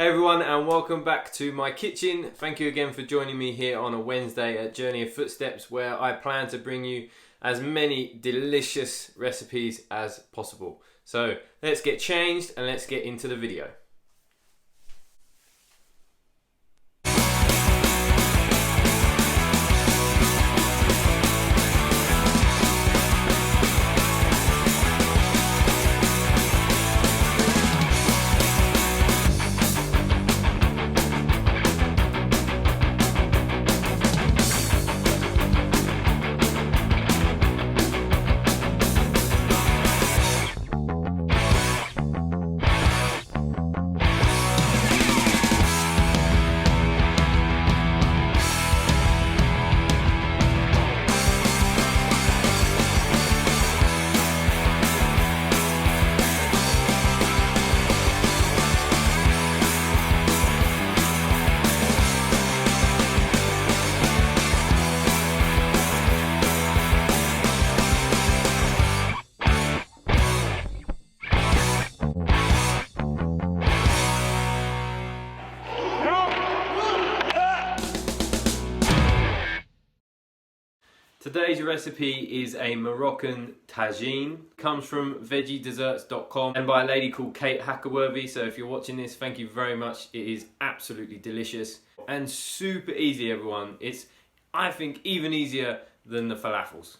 Hey everyone, and welcome back to my kitchen. Thank you again for joining me here on a Wednesday at Journey of Footsteps, where I plan to bring you as many delicious recipes as possible. So let's get changed and let's get into the video. Today's recipe is a Moroccan tagine. Comes from veggiedesserts.com and by a lady called Kate Hackerworthy. So if you're watching this, thank you very much. It is absolutely delicious and super easy, everyone. It's, I think, even easier than the falafels.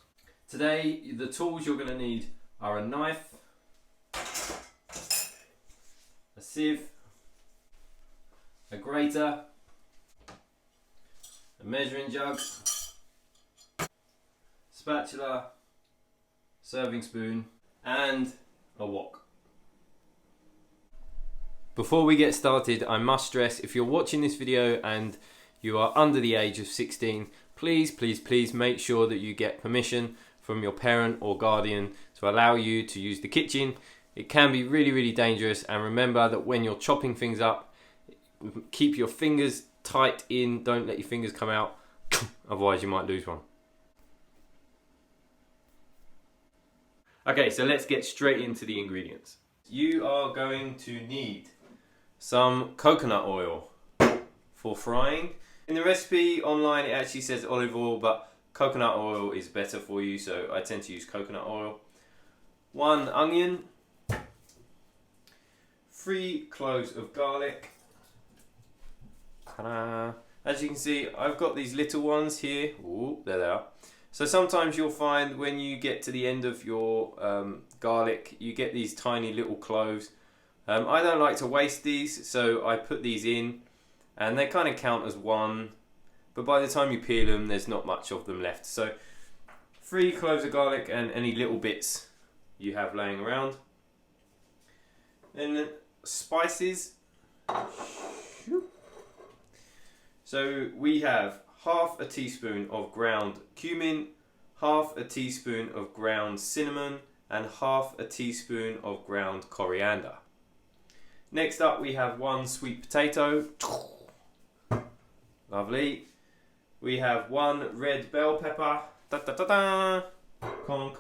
Today, the tools you're going to need are a knife, a sieve, a grater, a measuring jug, spatula, serving spoon, and a wok. Before we get started, I must stress, if you're watching this video and you are under the age of 16, please make sure that you get permission from your parent or guardian to allow you to use the kitchen. It can be really dangerous, and remember that when you're chopping things up, keep your fingers tight in, don't let your fingers come out, otherwise you might lose one. Okay, so let's get straight into the ingredients. You are going to need some coconut oil for frying. In the recipe online it actually says olive oil, but coconut oil is better for you, so I tend to use coconut oil. 1 onion, 3 cloves of garlic. Ta-da. As you can see, I've got these little ones here. Ooh, there they are. So sometimes you'll find when you get to the end of your garlic, you get these tiny little cloves. I don't like to waste these, so I put these in, and they kind of count as one, but by the time you peel them, there's not much of them left. So 3 cloves of garlic and any little bits you have laying around. And spices. So we have half a teaspoon of ground cumin, half a teaspoon of ground cinnamon, and half a teaspoon of ground coriander. Next up we have 1 sweet potato. Lovely. We have 1 red bell pepper. Da, da, da, da. Conk.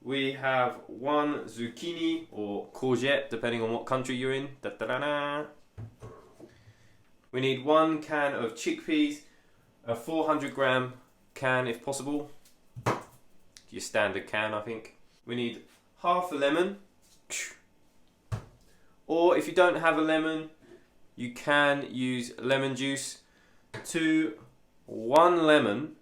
We have 1 zucchini or courgette, depending on what country you're in. Da, da, da, da. We need 1 can of chickpeas, a 400 gram can if possible, your standard can I think. We need half a lemon, or if you don't have a lemon you can use lemon juice. To 1 lemon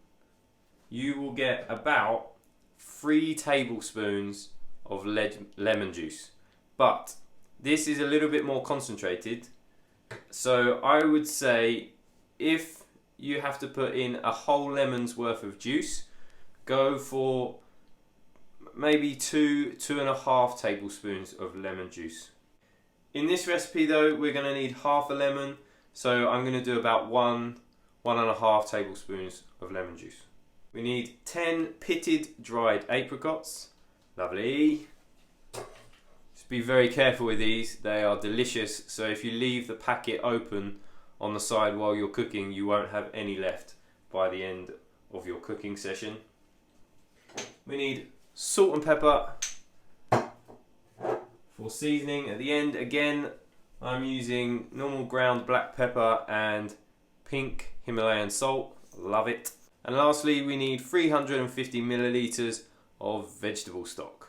you will get about 3 tablespoons of lemon juice, but this is a little bit more concentrated, so I would say if you have to put in a whole lemon's worth of juice, go for maybe 2.5 tablespoons of lemon juice. In this recipe though, we're going to need half a lemon, so I'm going to do about 1.5 tablespoons of lemon juice. We need 10 pitted dried apricots. Lovely. Just be very careful with these, they are delicious, so if you leave the packet open on the side while you're cooking, you won't have any left by the end of your cooking session. We need salt and pepper for seasoning at the end. Again, I'm using normal ground black pepper and pink Himalayan salt. Love it. And lastly, we need 350 milliliters of vegetable stock.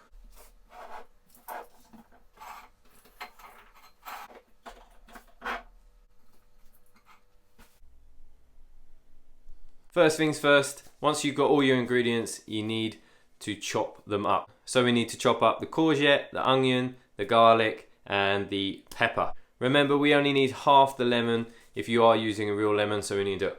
First things first, once you've got all your ingredients, you need to chop them up. So we need to chop up the courgette, the onion, the garlic, and the pepper. Remember, we only need half the lemon if you are using a real lemon, so we need to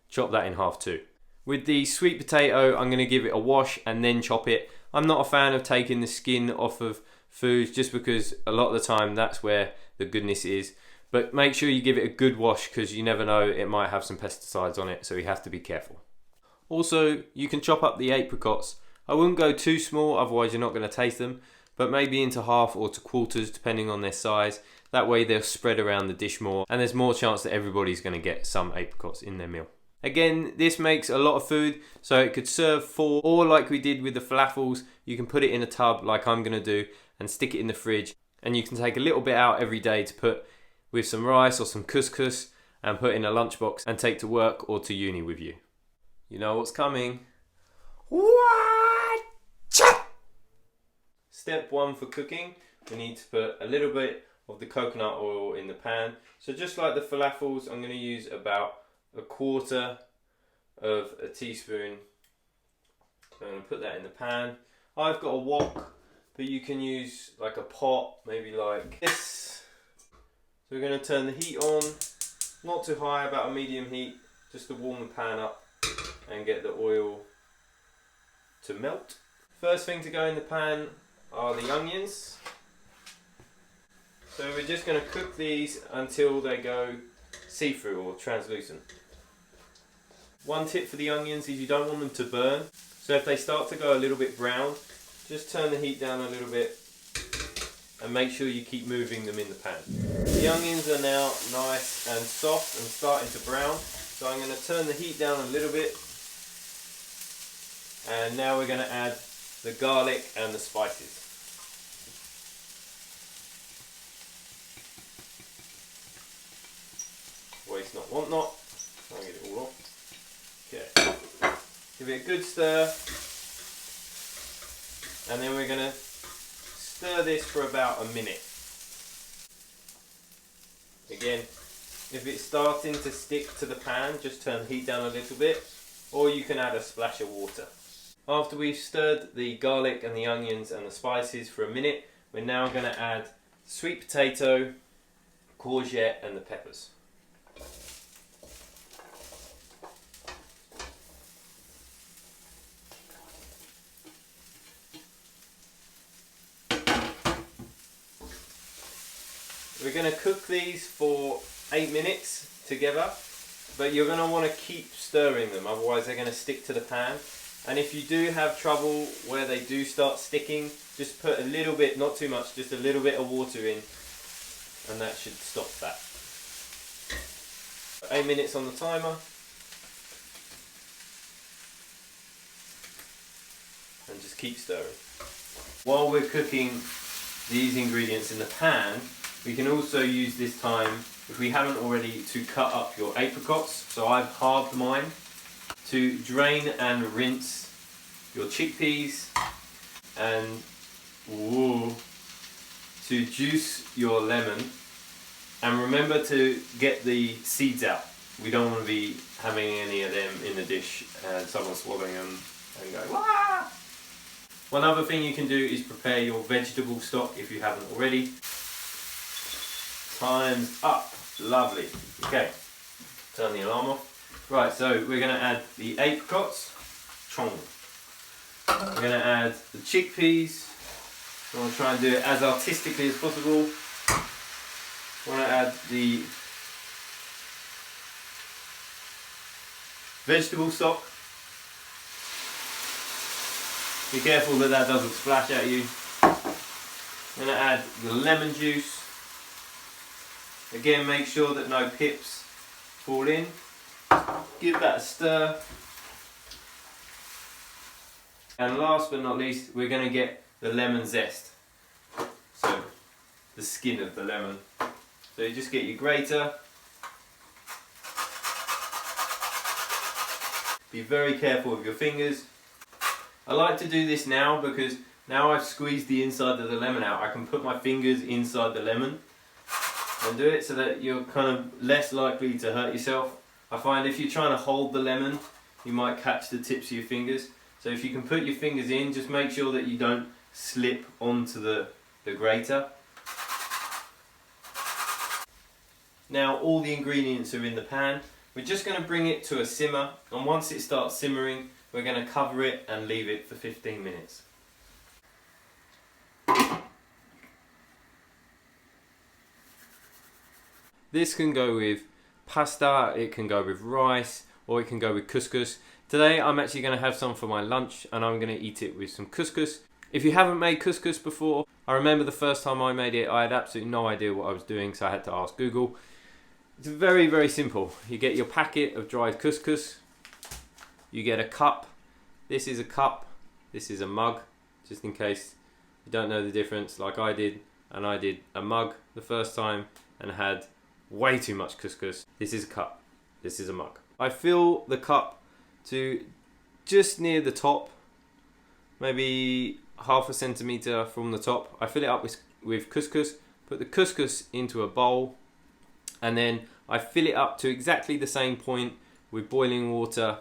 chop that in half too. With the sweet potato, I'm going to give it a wash and then chop it. I'm not a fan of taking the skin off of foods just because a lot of the time that's where the goodness is. But make sure you give it a good wash because you never know, it might have some pesticides on it, so you have to be careful. Also, you can chop up the apricots. I wouldn't go too small, otherwise you're not going to taste them, but maybe into half or to quarters depending on their size. That way they'll spread around the dish more and there's more chance that everybody's going to get some apricots in their meal. Again, this makes a lot of food, so it could serve 4, or like we did with the falafels, you can put it in a tub like I'm going to do and stick it in the fridge, and you can take a little bit out every day to put with some rice or some couscous and put in a lunchbox and take to work or to uni with you. You know what's coming. What? Step 1 for cooking, we need to put a little bit of the coconut oil in the pan. So just like the falafels, I'm going to use about 1/4 of a teaspoon. So I'm going to put that in the pan. I've got a wok, but you can use like a pot, maybe like this. So we're going to turn the heat on, not too high, about a medium heat, just to warm the pan up and get the oil to melt. First thing to go in the pan are the onions. So we're just going to cook these until they go see-through or translucent. One tip for the onions is you don't want them to burn. So if they start to go a little bit brown, just turn the heat down a little bit and make sure you keep moving them in the pan. The onions are now nice and soft and starting to brown. So I'm going to turn the heat down a little bit. And now we're going to add the garlic and the spices. Waste not, want not. I'll get it all off. Okay. Give it a good stir. And then we're going to stir this for about a minute. Again, if it's starting to stick to the pan, just turn the heat down a little bit, or you can add a splash of water. After we've stirred the garlic and the onions and the spices for a minute, we're now going to add sweet potato, courgette and the peppers. We're going to cook these for 8 minutes together, but you're going to want to keep stirring them, otherwise they're going to stick to the pan. And if you do have trouble where they do start sticking, just put a little bit, not too much, just a little bit of water in, and that should stop that. 8 minutes on the timer. And just keep stirring. While we're cooking these ingredients in the pan, we can also use this time, if we haven't already, to cut up your apricots. So I've halved mine. To drain and rinse your chickpeas, and to juice your lemon. And remember to get the seeds out. We don't want to be having any of them in the dish and someone swallowing them and going, "Wah!" One other thing you can do is prepare your vegetable stock if you haven't already. Time's up. Lovely. Okay, turn the alarm off. Right, so we're going to add the apricots. We're going to add the chickpeas. I'm going to try and do it as artistically as possible. We're going to add the vegetable stock. Be careful that that doesn't splash at you. I'm going to add the lemon juice. Again, make sure that no pips fall in. Give that a stir. And last but not least, we're going to get the lemon zest. So, the skin of the lemon. So you just get your grater. Be very careful with your fingers. I like to do this now because now I've squeezed the inside of the lemon out, I can put my fingers inside the lemon and do it so that you're kind of less likely to hurt yourself. I find if you're trying to hold the lemon, you might catch the tips of your fingers. So if you can put your fingers in, just make sure that you don't slip onto the grater. Now all the ingredients are in the pan. We're just going to bring it to a simmer, and once it starts simmering, we're going to cover it and leave it for 15 minutes. This can go with pasta, it can go with rice, or it can go with couscous. Today I'm actually going to have some for my lunch and I'm going to eat it with some couscous. If you haven't made couscous before, I remember the first time I made it, I had absolutely no idea what I was doing, so I had to ask Google. It's very, very simple. You get your packet of dried couscous, you get a cup. This is a cup, this is a mug, just in case you don't know the difference like I did. And I did a mug the first time and had way too much couscous. This is a cup, this is a mug. I fill the cup to just near the top, maybe half a centimetre from the top. I fill it up with couscous, put the couscous into a bowl, and then I fill it up to exactly the same point with boiling water.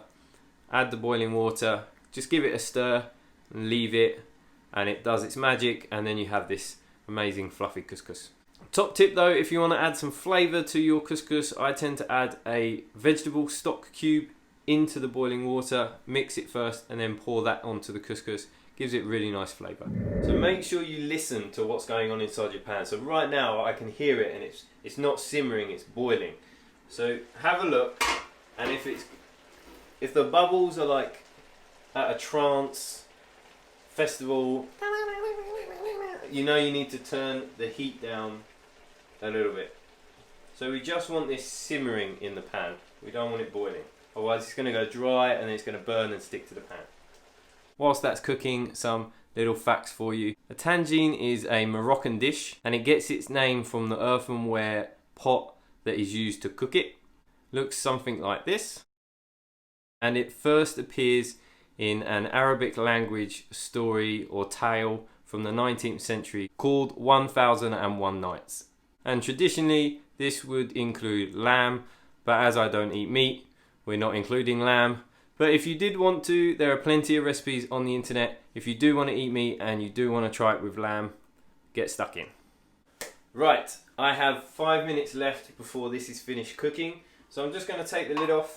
Add the boiling water, just give it a stir and leave it, and it does its magic, and then you have this amazing fluffy couscous. Top tip though, if you want to add some flavour to your couscous, I tend to add a vegetable stock cube into the boiling water, mix it first and then pour that onto the couscous. Gives it really nice flavour. So make sure you listen to what's going on inside your pan. So right now I can hear it and it's not simmering, it's boiling. So have a look, and if the bubbles are like at a trance festival, you know you need to turn the heat down a little bit. So we just want this simmering in the pan. We don't want it boiling. Otherwise it's going to go dry and then it's going to burn and stick to the pan. Whilst that's cooking, some little facts for you. A tagine is a Moroccan dish and it gets its name from the earthenware pot that is used to cook it. Looks something like this. And it first appears in an Arabic language story or tale from the 19th century called 1001 Nights. And traditionally this would include lamb, but as I don't eat meat, we're not including lamb. But if you did want to, there are plenty of recipes on the internet. If you do want to eat meat and you do want to try it with lamb, get stuck in. Right, I have 5 minutes left before this is finished cooking. So I'm just going to take the lid off.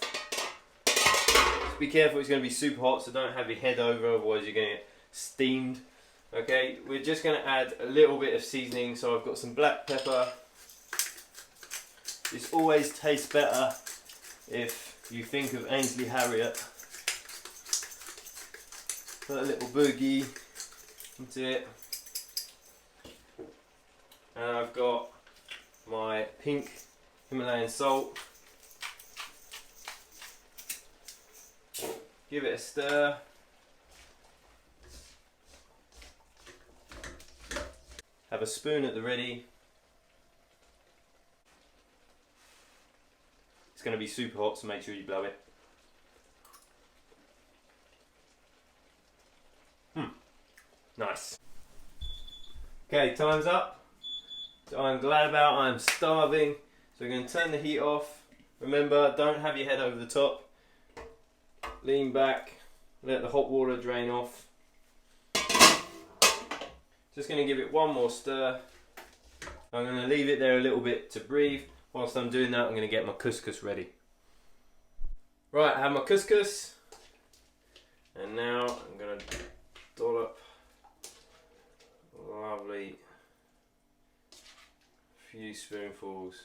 Just be careful, it's going to be super hot, so don't have your head over, otherwise you're going to get steamed. Okay, we're just going to add a little bit of seasoning. So I've got some black pepper. This always tastes better if you think of Ainsley Harriott. Put a little boogie into it. And I've got my pink Himalayan salt. Give it a stir. Have a spoon at the ready. It's going to be super hot, so make sure you blow it. Nice. Okay, time's up. So I'm glad about, I'm starving. So we're going to turn the heat off. Remember, don't have your head over the top. Lean back, let the hot water drain off. Just going to give it one more stir. I'm going to leave it there a little bit to breathe. Whilst I'm doing that, I'm going to get my couscous ready. Right, I have my couscous. And now I'm going to dollop a lovely few spoonfuls.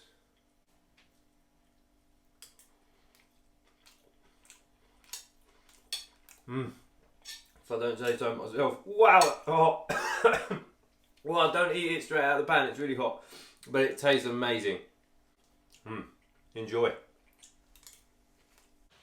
If I don't say so myself. Wow, hot. Well, don't eat it straight out of the pan, it's really hot. But it tastes amazing. Enjoy.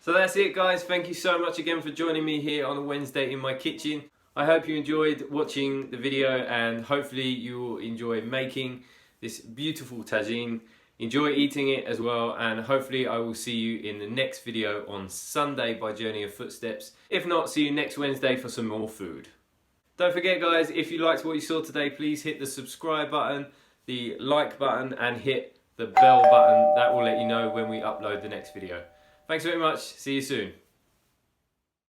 So that's it guys, thank you so much again for joining me here on a Wednesday in my kitchen. I hope you enjoyed watching the video and hopefully you will enjoy making this beautiful tagine. Enjoy eating it as well, and hopefully I will see you in the next video on Sunday by Journey of Footsteps. If not, see you next Wednesday for some more food. Don't forget guys, if you liked what you saw today, please hit the subscribe button, the like button, and hit the bell button. That will let you know when we upload the next video. Thanks very much, see you soon.